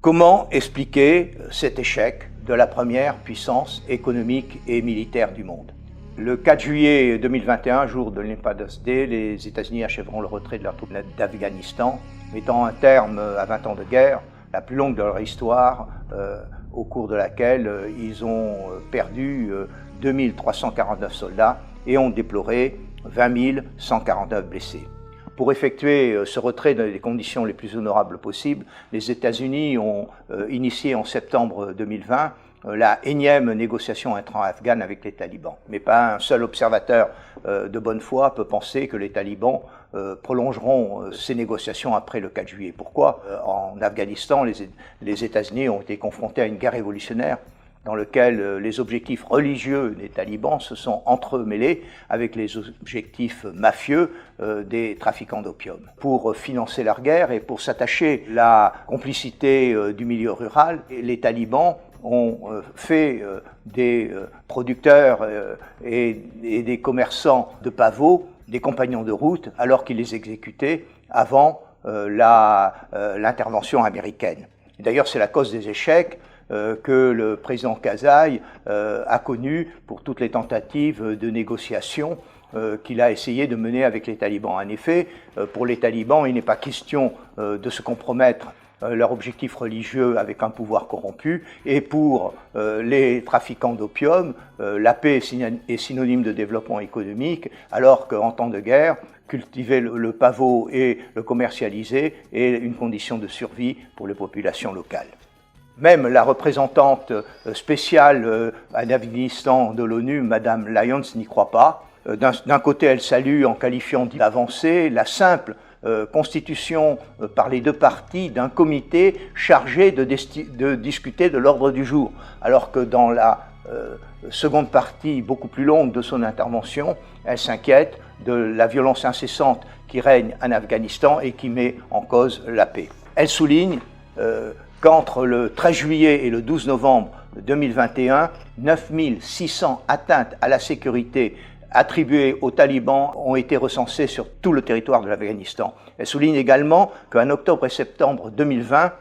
Comment expliquer cet échec de la première puissance économique et militaire du monde? Le 4 juillet 2021, jour de l'Independence Day, les États-Unis achèveront le retrait de leurs troupes d'Afghanistan, mettant un terme à 20 ans de guerre, la plus longue de leur histoire, au cours de laquelle ils ont perdu 2349 soldats et ont déploré 20 149 blessés. Pour effectuer ce retrait dans les conditions les plus honorables possibles, les États-Unis ont initié en septembre 2020 la énième négociation intra-afghane avec les talibans. Mais pas un seul observateur de bonne foi peut penser que les talibans prolongeront ces négociations après le 4 juillet. Pourquoi? En Afghanistan, les États-Unis ont été confrontés à une guerre révolutionnaire dans lequel les objectifs religieux des talibans se sont entremêlés avec les objectifs mafieux des trafiquants d'opium. Pour financer leur guerre et pour s'attacher la complicité du milieu rural, les talibans ont fait des producteurs et des commerçants de pavots des compagnons de route alors qu'ils les exécutaient avant l'intervention américaine. D'ailleurs, c'est la cause des échecs que le président Karzai a connu pour toutes les tentatives de négociation qu'il a essayé de mener avec les talibans. En effet, pour les talibans, il n'est pas question de se compromettre leur objectif religieux avec un pouvoir corrompu, et pour les trafiquants d'opium, la paix est synonyme de développement économique, alors qu'en temps de guerre, cultiver le pavot et le commercialiser est une condition de survie pour les populations locales. Même la représentante spéciale en Afghanistan de l'ONU, Madame Lyons, n'y croit pas. D'un côté, elle salue en qualifiant d'avancée la simple constitution par les deux parties d'un comité chargé de discuter de l'ordre du jour, alors que dans la seconde partie, beaucoup plus longue de son intervention, elle s'inquiète de la violence incessante qui règne en Afghanistan et qui met en cause la paix. Elle souligne qu'entre le 13 juillet et le 12 novembre 2021, 9600 atteintes à la sécurité attribuées aux talibans ont été recensées sur tout le territoire de l'Afghanistan. Elle souligne également qu'en octobre et septembre 2020,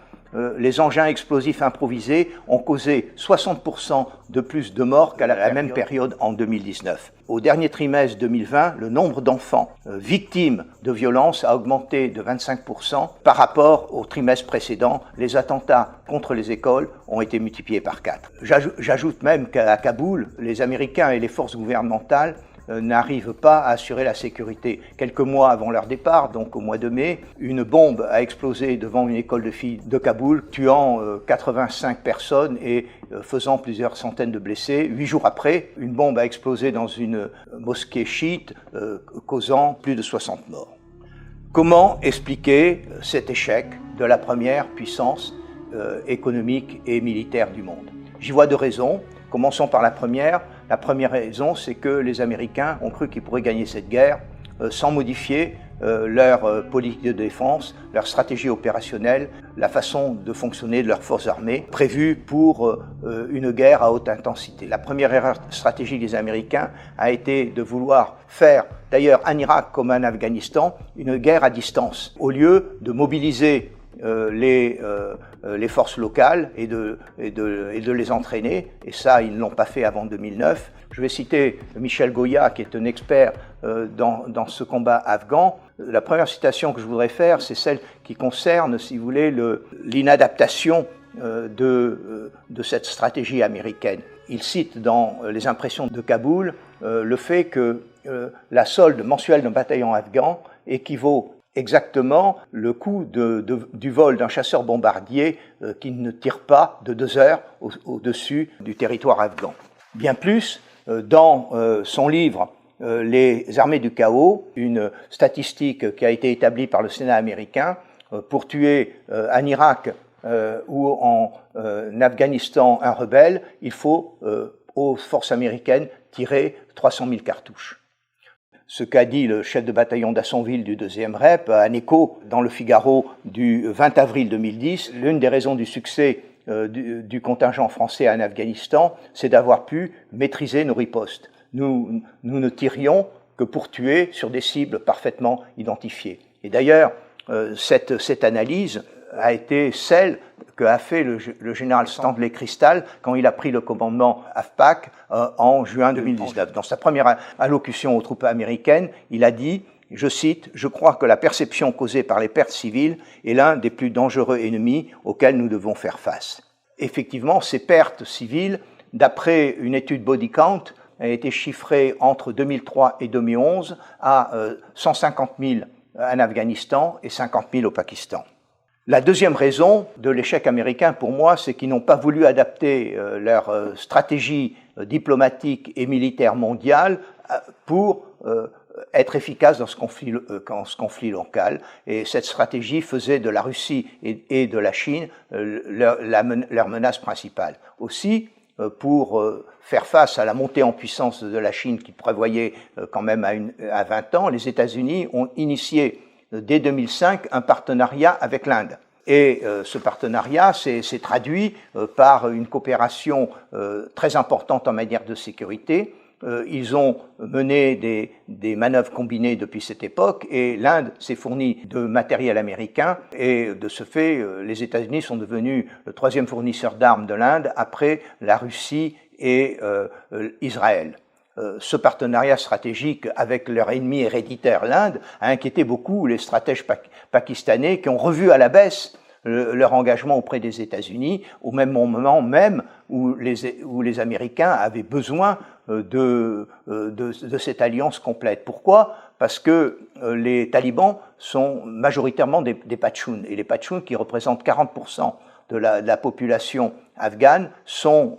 les engins explosifs improvisés ont causé 60% de plus de morts qu'à la même période en 2019. Au dernier trimestre 2020, le nombre d'enfants victimes de violences a augmenté de 25% par rapport au trimestre précédent. Les attentats contre les écoles ont été multipliés par 4. J'ajoute même qu'à Kaboul, les Américains et les forces gouvernementales n'arrivent pas à assurer la sécurité. Quelques mois avant leur départ, donc au mois de mai, une bombe a explosé devant une école de filles de Kaboul, tuant 85 personnes et faisant plusieurs centaines de blessés. 8 jours après, une bombe a explosé dans une mosquée chiite, causant plus de 60 morts. Comment expliquer cet échec de la première puissance économique et militaire du monde? J'y vois deux raisons. Commençons par la première. La première raison, c'est que les Américains ont cru qu'ils pourraient gagner cette guerre sans modifier leur politique de défense, leur stratégie opérationnelle, la façon de fonctionner de leurs forces armées prévues pour une guerre à haute intensité. La première erreur stratégique des Américains a été de vouloir faire, d'ailleurs en Irak comme en Afghanistan, une guerre à distance, au lieu de mobiliser les forces locales et de les entraîner, et ça ils ne l'ont pas fait avant 2009. Je vais citer Michel Goya, qui est un expert dans ce combat afghan. La première citation que je voudrais faire, c'est celle qui concerne, si vous voulez, l'inadaptation de cette stratégie américaine. Il cite dans Les Impressions de Kaboul le fait que la solde mensuelle d'un bataillon afghan équivaut exactement le coût du vol d'un chasseur bombardier qui ne tire pas de 2 heures au-dessus du territoire afghan. Bien plus, dans son livre Les armées du chaos, une statistique qui a été établie par le Sénat américain, pour tuer en Irak ou en Afghanistan un rebelle, il faut aux forces américaines tirer 300 000 cartouches. Ce qu'a dit le chef de bataillon d'Assonville du 2e REP, en écho dans le Figaro du 20 avril 2010, l'une des raisons du succès du contingent français en Afghanistan, c'est d'avoir pu maîtriser nos ripostes. Nous ne tirions que pour tuer sur des cibles parfaitement identifiées. Et d'ailleurs, cette analyse a été celle qu'a fait le général Stanley Crystal quand il a pris le commandement AFPAC en juin 2019. Dans sa première allocution aux troupes américaines, il a dit, je cite, « Je crois que la perception causée par les pertes civiles est l'un des plus dangereux ennemis auxquels nous devons faire face. » Effectivement, ces pertes civiles, d'après une étude Body Count, ont été chiffrées entre 2003 et 2011 à 150 000 en Afghanistan et 50 000 au Pakistan. La deuxième raison de l'échec américain pour moi, c'est qu'ils n'ont pas voulu adapter leur stratégie diplomatique et militaire mondiale pour être efficace dans ce conflit local. Et cette stratégie faisait de la Russie et de la Chine leur menace principale. Aussi, pour faire face à la montée en puissance de la Chine qui prévoyait quand même à 20 ans, les États-Unis ont initié dès 2005 un partenariat avec l'Inde. Et ce partenariat s'est traduit par une coopération très importante en matière de sécurité. Ils ont mené des manœuvres combinées depuis cette époque et l'Inde s'est fournie de matériel américain et de ce fait, les États-Unis sont devenus le troisième fournisseur d'armes de l'Inde après la Russie et Israël. Ce partenariat stratégique avec leur ennemi héréditaire, l'Inde, a inquiété beaucoup les stratèges pakistanais qui ont revu à la baisse leur engagement auprès des États-Unis au même moment même où les Américains avaient besoin de cette alliance complète. Pourquoi ? Parce que les talibans sont majoritairement des Pashtuns, et les Pashtuns, qui représentent 40% de la population afghane, sont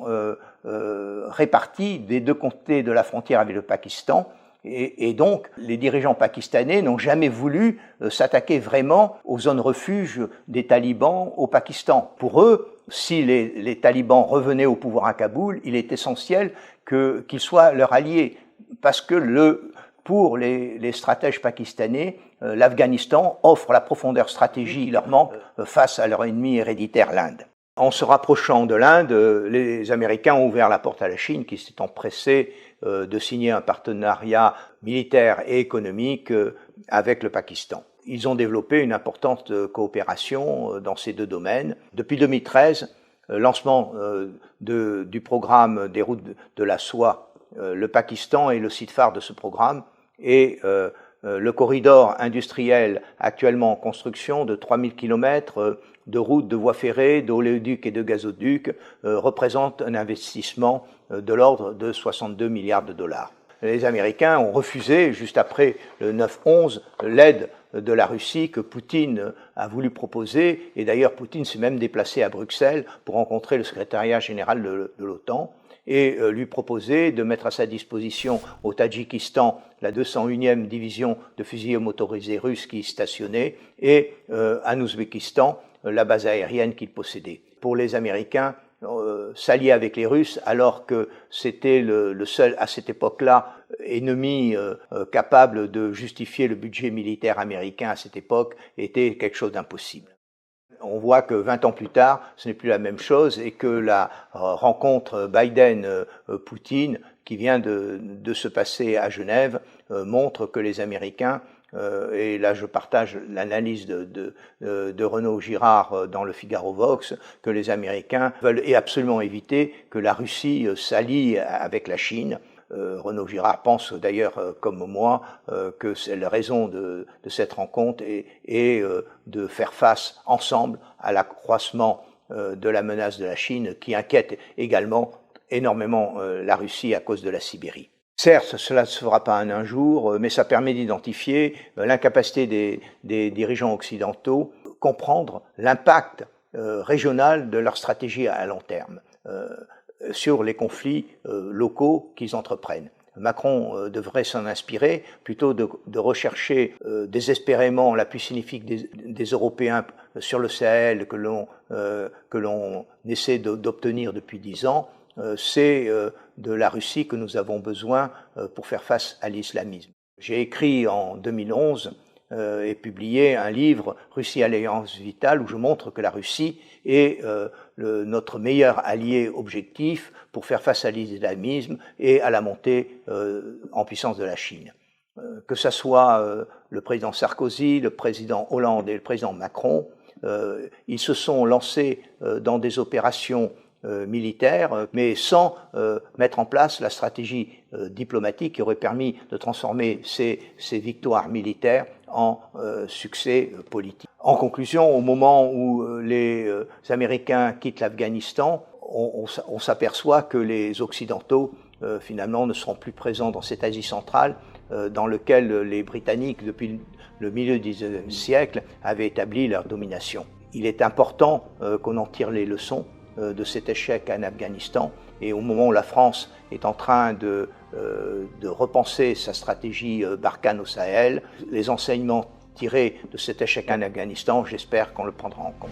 répartis des deux côtés de la frontière avec le Pakistan. Et donc, les dirigeants pakistanais n'ont jamais voulu s'attaquer vraiment aux zones refuges des talibans au Pakistan. Pour eux, si les talibans revenaient au pouvoir à Kaboul, il est essentiel qu'ils soient leurs alliés. Parce que pour les stratèges pakistanais, l'Afghanistan offre la profondeur stratégique qui leur manque face à leur ennemi héréditaire, l'Inde. En se rapprochant de l'Inde, les Américains ont ouvert la porte à la Chine qui s'est empressée de signer un partenariat militaire et économique avec le Pakistan. Ils ont développé une importante coopération dans ces deux domaines. Depuis 2013, lancement du programme des routes de la soie, le Pakistan est le site phare de ce programme et le corridor industriel actuellement en construction de 3000 km de routes, de voies ferrées, d'oléoducs et de gazoducs représente un investissement de l'ordre de 62 milliards de dollars. Les Américains ont refusé, juste après le 9/11, l'aide de la Russie que Poutine a voulu proposer, et d'ailleurs Poutine s'est même déplacé à Bruxelles pour rencontrer le secrétariat général de l'OTAN et lui proposer de mettre à sa disposition au Tadjikistan la 201e division de fusiliers motorisés russes qui y stationnait et en Ouzbékistan la base aérienne qu'il possédait. Pour les Américains, s'allier avec les Russes alors que c'était le seul, à cette époque-là, ennemi capable de justifier le budget militaire américain à cette époque était quelque chose d'impossible. On voit que 20 ans plus tard, ce n'est plus la même chose et que la rencontre Biden-Poutine qui vient de se passer à Genève montre que les Américains, et là je partage l'analyse de Renaud Girard dans le Figaro Vox, que les Américains veulent absolument éviter que la Russie s'allie avec la Chine. Renaud Girard pense d'ailleurs, comme moi, que c'est la raison de cette rencontre et de faire face ensemble à l'accroissement de la menace de la Chine qui inquiète également énormément la Russie à cause de la Sibérie. Certes, cela ne se fera pas en un jour, mais ça permet d'identifier l'incapacité des dirigeants occidentaux, comprendre l'impact régional de leur stratégie à long terme sur les conflits locaux qu'ils entreprennent. Macron devrait s'en inspirer, plutôt de rechercher désespérément l'appui significatif des Européens sur le Sahel que l'on essaie d'obtenir depuis 10 ans. C'est de la Russie que nous avons besoin pour faire face à l'islamisme. J'ai écrit en 2011 et publié un livre « Russie Alliance Vitale » où je montre que la Russie est notre meilleur allié objectif pour faire face à l'islamisme et à la montée en puissance de la Chine. Que ce soit le président Sarkozy, le président Hollande et le président Macron, ils se sont lancés dans des opérations militaires, mais sans mettre en place la stratégie diplomatique qui aurait permis de transformer ces victoires militaires en succès politique. En conclusion, au moment où les Américains quittent l'Afghanistan, on s'aperçoit que les Occidentaux, finalement, ne seront plus présents dans cette Asie centrale, dans lequel les Britanniques, depuis le milieu du XIXe siècle, avaient établi leur domination. Il est important qu'on en tire les leçons de cet échec en Afghanistan, et au moment où la France est en train de repenser sa stratégie Barkhane au Sahel, les enseignements tirés de cet échec en Afghanistan, j'espère qu'on le prendra en compte.